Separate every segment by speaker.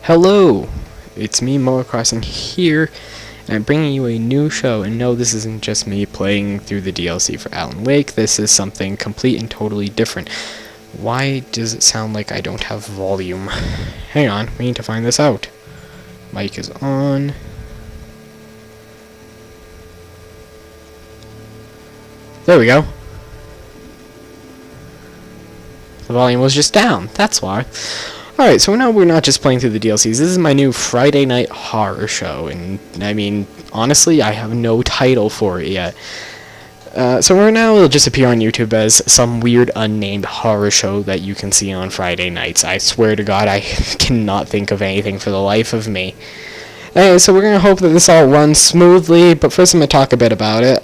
Speaker 1: Hello, it's me, Moa Crossing here, and I'm bringing you a new show. And no, this isn't just me playing through the DLC for Alan Wake. This is something complete and totally different. Why does it sound like I don't have volume? Hang on, we need to find this out. Mic is on. There we go. The volume was just down, that's why. Alright, so now we're not just playing through the DLCs. This is my new Friday night horror show, and I mean, honestly, I have no title for it yet. So right now it'll just appear on YouTube as some weird unnamed horror show that you can see on Friday nights. I swear to God, I cannot think of anything for the life of me. Anyway, so we're going to hope that this all runs smoothly, but first I'm going to talk a bit about it.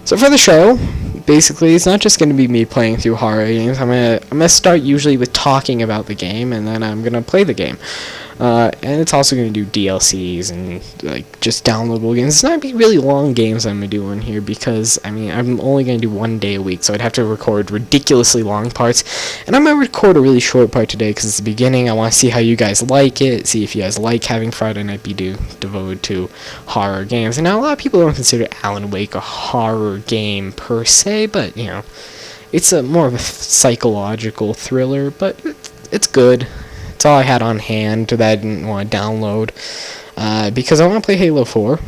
Speaker 1: So for the show, basically, it's not just going to be me playing through horror games. I'm gonna start usually with talking about the game, and then I'm gonna play the game. And it's also going to do DLCs and like just downloadable games. It's not going to be really long games I'm going to do on here because, I mean, I'm only going to do 1 day a week, so I'd have to record ridiculously long parts. And I'm going to record a really short part today because it's the beginning. I want to see how you guys like it, see if you guys like having Friday night be devoted to horror games. And now a lot of people don't consider Alan Wake a horror game per se, but, you know, it's a more of a psychological thriller, but it's good. It's all I had on hand that I didn't want to download because I want to play Halo 4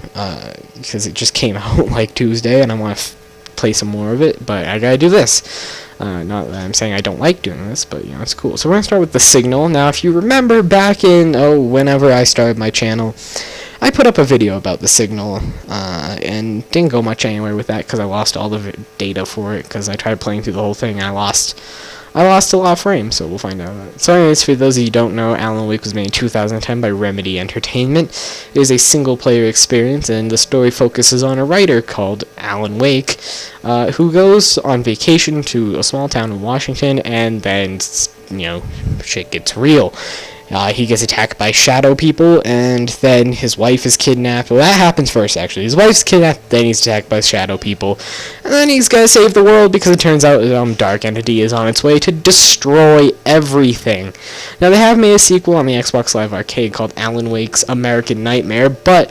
Speaker 1: because it just came out like Tuesday and I want to play some more of it, but I gotta do this. Not that I'm saying I don't like doing this, but you know, it's cool. So we're gonna start with the Signal. Now, if you remember back in whenever I started my channel, I put up a video about the Signal and didn't go much anywhere with that because I lost all the data for it because I tried playing through the whole thing and I lost a lot of frames, so we'll find out. So anyways, for those of you who don't know, Alan Wake was made in 2010 by Remedy Entertainment. It is a single-player experience, and the story focuses on a writer called Alan Wake, who goes on vacation to a small town in Washington, and then, you know, shit gets real. He gets attacked by shadow people, and then his wife is kidnapped. Well, that happens first, actually. His wife's kidnapped, then he's attacked by shadow people. And then he's got to save the world because it turns out some dark entity is on its way to destroy everything. Now, they have made a sequel on the Xbox Live Arcade called Alan Wake's American Nightmare, but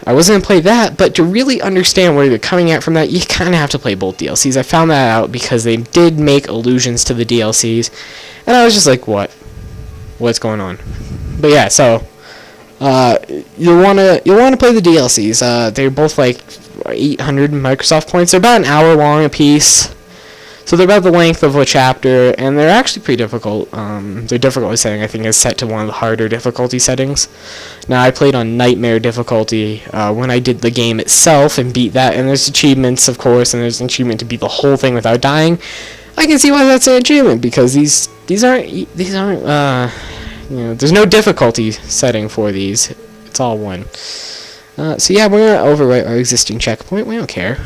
Speaker 1: I wasn't going to play that, but to really understand where they're coming at from that, you kind of have to play both DLCs. I found that out because they did make allusions to the DLCs, and I was just like, what's going on? But yeah, so you'll wanna play the DLCs. They're both like 800 Microsoft points. They're about an hour long a piece, so they're about the length of a chapter, and they're actually pretty difficult. Their difficulty setting, I think, is set to one of the harder difficulty settings. Now, I played on Nightmare difficulty when I did the game itself and beat that, and there's achievements, of course, and there's an achievement to beat the whole thing without dying. I can see why that's an achievement because these aren't you know, there's no difficulty setting for these. It's all one. So yeah, we're gonna overwrite our existing checkpoint. We don't care.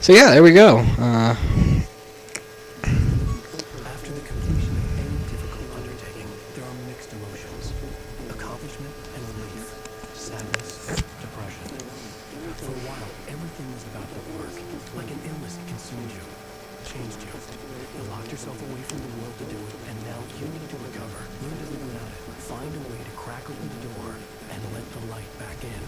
Speaker 1: So yeah, there we go.
Speaker 2: After the completion of any difficult undertaking, there are mixed emotions. Accomplishment and relief. Sadness, depression. For a while, everything was about the work. Like an illness consumed you, changed you. You locked yourself away from the world to do it, and now you need to recover. Learn to live without it. Find a way to crack open the door and let the light back in.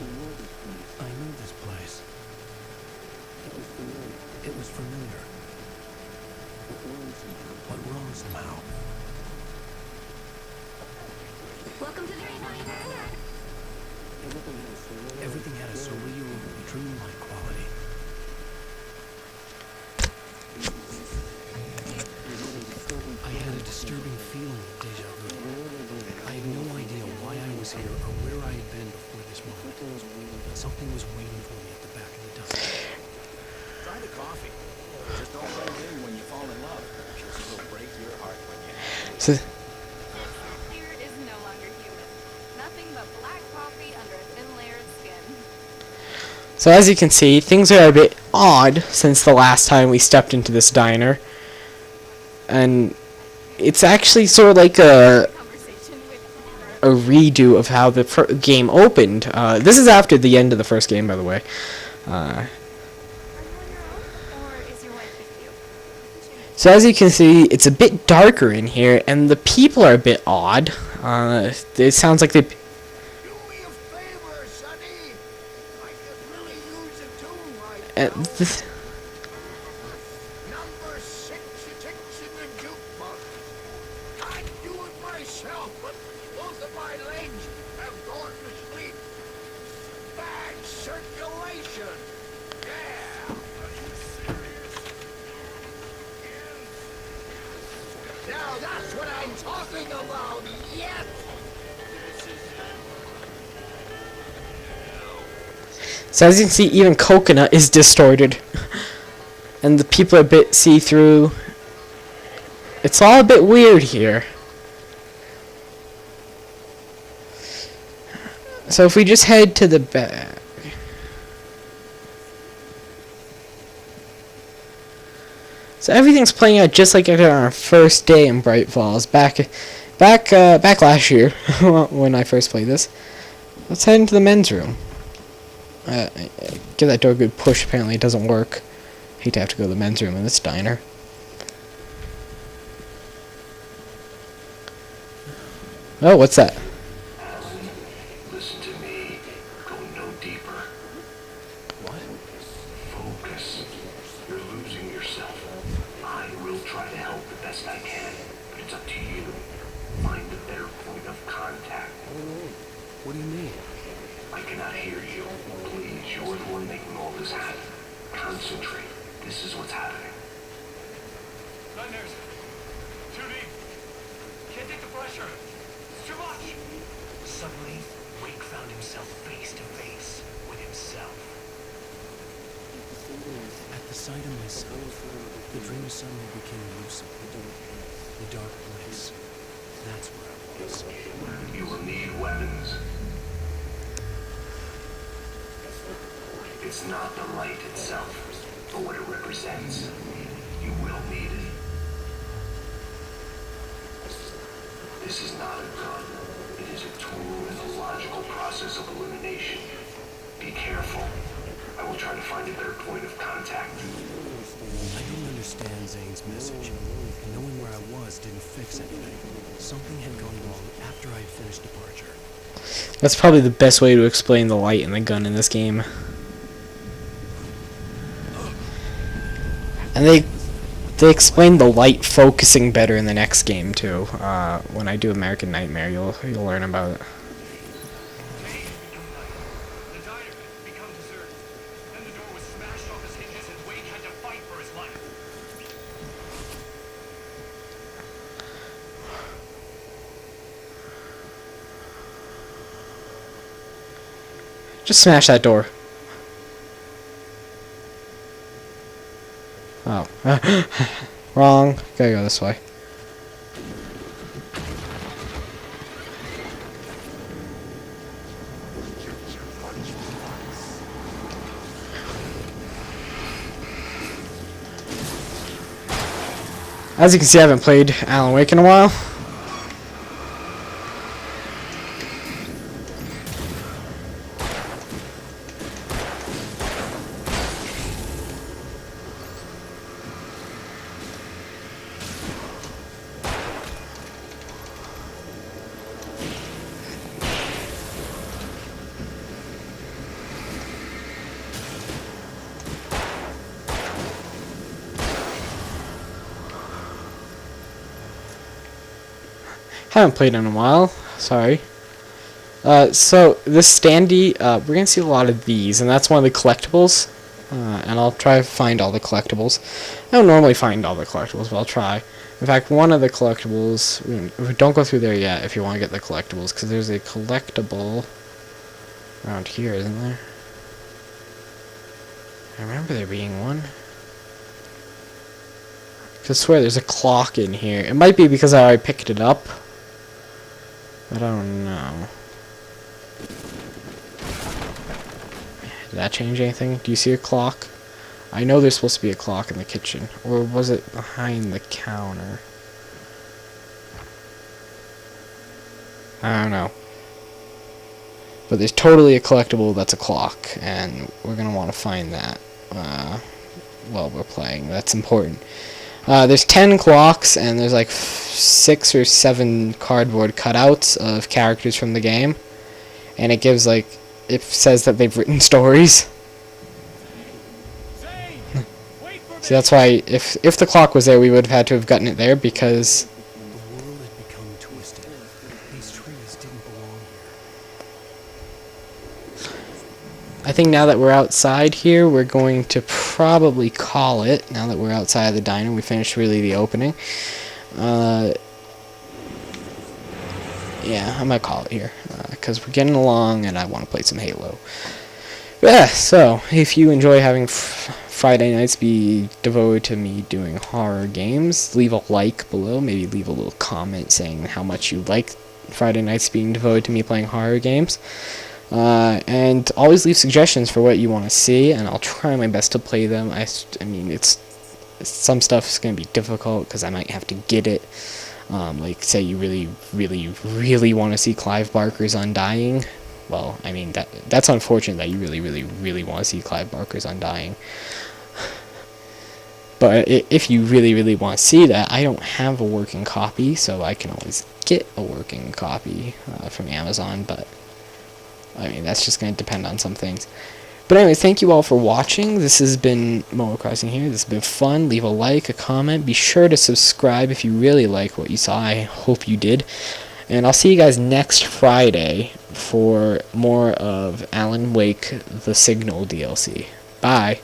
Speaker 2: I knew this place. It was familiar. But wrong somehow.
Speaker 3: Welcome to Dreamland.
Speaker 2: Everything had a surreal, dreamlike quality. I had a disturbing feeling of deja vu. I had no idea why I was here or where I had been before this moment. But something was waiting for me at the back of the tunnel. the coffee. Just don't let it in when you fall in love, because it will break your heart when you have to.
Speaker 1: So,
Speaker 3: Here is no longer human. Nothing but black coffee under a thin layer of skin.
Speaker 1: so as you can see, things are a bit odd since the last time we stepped into this diner. And it's actually sort of like
Speaker 3: Conversation with
Speaker 1: a redo of how the game opened. This is after the end of the first game, by the way.
Speaker 3: Are you on your own, or is your wife with you?
Speaker 1: So as you can see, it's a bit darker in here, and the people are a bit odd. It sounds like they...
Speaker 4: Do me a favor, Sonny. I could really use a tune right now. Number 66 in the jukebox. I'd do it myself, but both of my legs have gone to sleep. Bad circulation. Yeah. Now that's what I'm talking about. Yes.
Speaker 1: So as you can see, even Coconut is distorted. And the people are a bit see-through. It's all a bit weird here. So if we just head to the back... So everything's playing out just like on our first day in Bright Falls, back last year, when I first played this. Let's head into the men's room. Give that door a good push. Apparently it doesn't work. Hate to have to go to the men's room in this diner. Oh, what's that?
Speaker 4: Listen to me. Go no deeper.
Speaker 2: What?
Speaker 4: Focus. You're losing yourself. I will try to help the best I can, but it's up to you. Find a better point of contact.
Speaker 2: What do you mean?
Speaker 4: I cannot hear you. Please, you're the one making all this happen. Concentrate. This is what's happening.
Speaker 5: Nightmares. Too deep. Can't take the pressure. It's too much.
Speaker 4: Suddenly, Wake found himself face to face with himself.
Speaker 2: At the sight of myself, the dream suddenly became elusive. The dark place. That's where I was.
Speaker 4: You will need weapons. It's not the light itself, but what it represents. You will need it. This is not a gun. It is a tool in the logical process of elimination. Be careful. I will try to find a better point of contact.
Speaker 2: I didn't understand Zane's message. Knowing where I was didn't fix anything. Something had gone wrong after I had finished departure.
Speaker 1: That's probably the best way to explain the light and the gun in this game. And they explain the light focusing better in the next game too. When I do American Nightmare, you'll learn about it.
Speaker 5: The diner had become deserted. Then the door was smashed off its hinges and Wade had to fight for his life.
Speaker 1: Just smash that door. Oh. Wrong. Gotta go this way. As you can see, I haven't played Alan Wake in a while. Haven't played in a while. Sorry. So this standee, we're gonna see a lot of these, and that's one of the collectibles. And I'll try to find all the collectibles. I don't normally find all the collectibles, but I'll try. In fact, one of the collectibles, don't go through there yet if you want to get the collectibles, because there's a collectible around here, isn't there? I remember there being one. 'Cause I swear there's a clock in here. It might be because I already picked it up. But I don't know. Did that change anything? Do you see a clock? I know there's supposed to be a clock in the kitchen. Or was it behind the counter? I don't know. But there's totally a collectible that's a clock. And we're going to want to find that while we're playing. That's important. There's 10 clocks, and there's like 6 or 7 cardboard cutouts of characters from the game. And it gives like, it says that they've written stories. See, that's why if the clock was there, we would have had to have gotten it there, because
Speaker 2: The world had become twisted. These trees didn't belong here.
Speaker 1: I think now that we're outside here, we're going to probably call it. Now that we're outside of the diner, we finished really the opening. Yeah, I might call it here, because we're getting along and I want to play some Halo. Yeah, so if you enjoy having Friday nights be devoted to me doing horror games, leave a like below, maybe leave a little comment saying how much you like Friday nights being devoted to me playing horror games. And always leave suggestions for what you want to see, and I'll try my best to play them. I mean, some stuff is going to be difficult because I might have to get it. Like, say you really, really, really want to see Clive Barker's Undying. Well, I mean, that's unfortunate that you really, really, really want to see Clive Barker's Undying. But if you really, really want to see that, I don't have a working copy, so I can always get a working copy from Amazon, but I mean, that's just going to depend on some things. But anyway, thank you all for watching. This has been Animal Crossing here. This has been fun. Leave a like, a comment. Be sure to subscribe if you really like what you saw. I hope you did. And I'll see you guys next Friday for more of Alan Wake The Signal DLC. Bye.